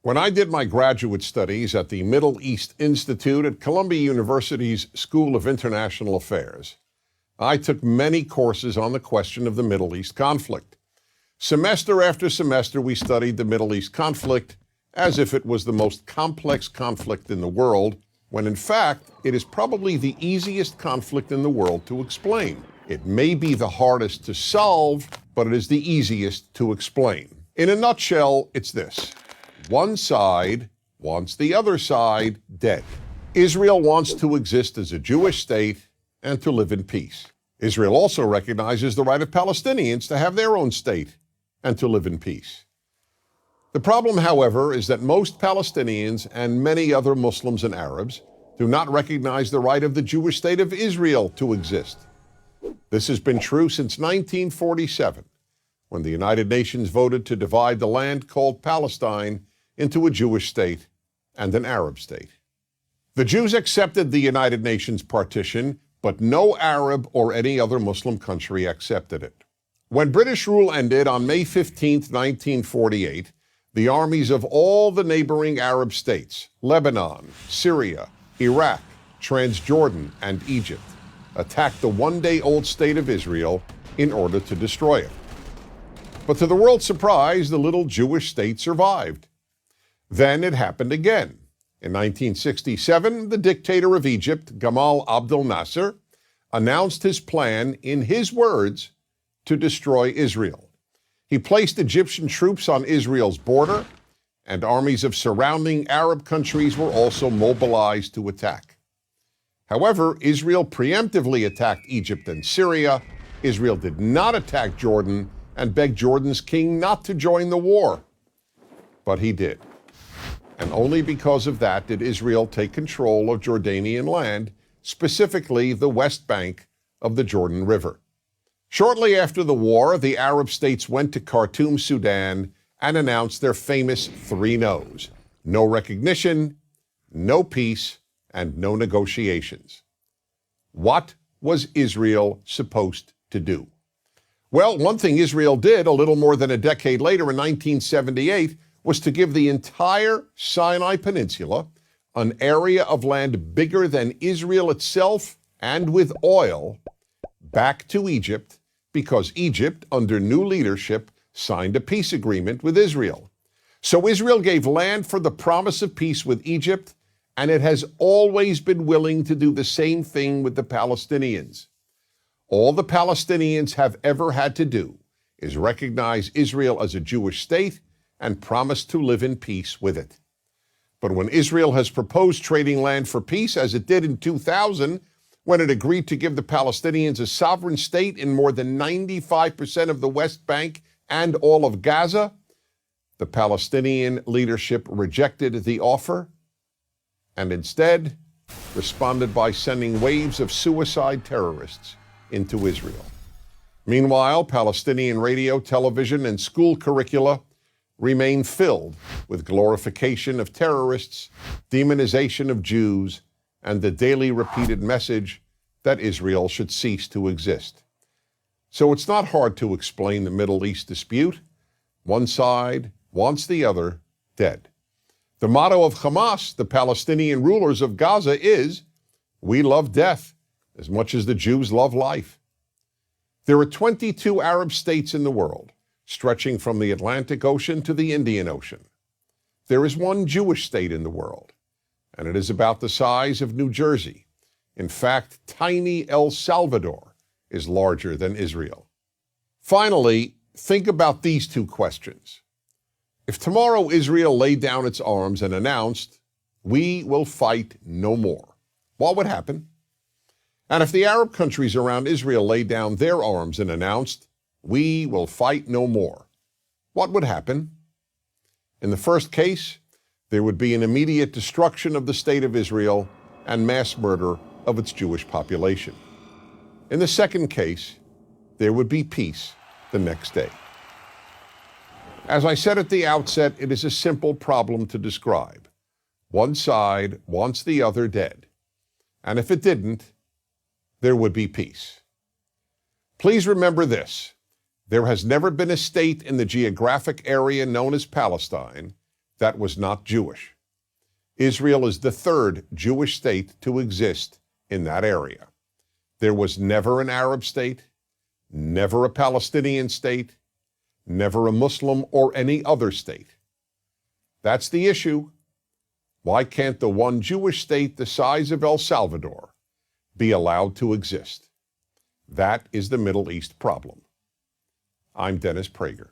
When I did my graduate studies at the Middle East Institute at Columbia University's School of International Affairs, I took many courses on the question of the Middle East conflict. Semester after semester, we studied the Middle East conflict as if it was the most complex conflict in the world, when in fact, it is probably the easiest conflict in the world to explain. It may be the hardest to solve, but it is the easiest to explain. In a nutshell, it's this. One side wants the other side dead. Israel wants to exist as a Jewish state and to live in peace. Israel also recognizes the right of Palestinians to have their own state and to live in peace. The problem, however, is that most Palestinians and many other Muslims and Arabs do not recognize the right of the Jewish state of Israel to exist. This has been true since 1947, when the United Nations voted to divide the land called Palestine into a Jewish state and an Arab state. The Jews accepted the United Nations partition, but no Arab or any other Muslim country accepted it. When British rule ended on May 15, 1948, the armies of all the neighboring Arab states, Lebanon, Syria, Iraq, Transjordan, and Egypt, attacked the one-day-old state of Israel in order to destroy it. But to the world's surprise, the little Jewish state survived. Then it happened again. In 1967, the dictator of Egypt, Gamal Abdel Nasser, announced his plan, in his words, to destroy Israel. He placed Egyptian troops on Israel's border, and armies of surrounding Arab countries were also mobilized to attack. However, Israel preemptively attacked Egypt and Syria. Israel did not attack Jordan and begged Jordan's king not to join the war. But he did. And only because of that did Israel take control of Jordanian land, specifically the West Bank of the Jordan River. Shortly after the war, the Arab states went to Khartoum, Sudan, and announced their famous three no's: no recognition, no peace, and no negotiations. What was Israel supposed to do? Well, one thing Israel did a little more than a decade later in 1978 was to give the entire Sinai Peninsula, an area of land bigger than Israel itself and with oil, back to Egypt, because Egypt, under new leadership, signed a peace agreement with Israel. So Israel gave land for the promise of peace with Egypt, and it has always been willing to do the same thing with the Palestinians. All the Palestinians have ever had to do is recognize Israel as a Jewish state and promise to live in peace with it. But when Israel has proposed trading land for peace, as it did in 2000, when it agreed to give the Palestinians a sovereign state in more than 95% of the West Bank and all of Gaza, the Palestinian leadership rejected the offer and instead responded by sending waves of suicide terrorists into Israel. Meanwhile, Palestinian radio, television, and school curricula remain filled with glorification of terrorists, demonization of Jews, and the daily repeated message that Israel should cease to exist. So it's not hard to explain the Middle East dispute. One side wants the other dead. The motto of Hamas, the Palestinian rulers of Gaza, is, "We love death as much as the Jews love life." There are 22 Arab states in the world, stretching from the Atlantic Ocean to the Indian Ocean. There is one Jewish state in the world, and it is about the size of New Jersey. In fact, tiny El Salvador is larger than Israel. Finally, think about these two questions. If tomorrow Israel laid down its arms and announced, "We will fight no more," what would happen? And if the Arab countries around Israel laid down their arms and announced, "We will fight no more," what would happen? In the first case, there would be an immediate destruction of the state of Israel and mass murder of its Jewish population. In the second case, there would be peace the next day. As I said at the outset, it is a simple problem to describe. One side wants the other dead. And if it didn't, there would be peace. Please remember this. There has never been a state in the geographic area known as Palestine that was not Jewish. Israel is the third Jewish state to exist in that area. There was never an Arab state, never a Palestinian state, never a Muslim or any other state. That's the issue. Why can't the one Jewish state the size of El Salvador be allowed to exist? That is the Middle East problem. I'm Dennis Prager.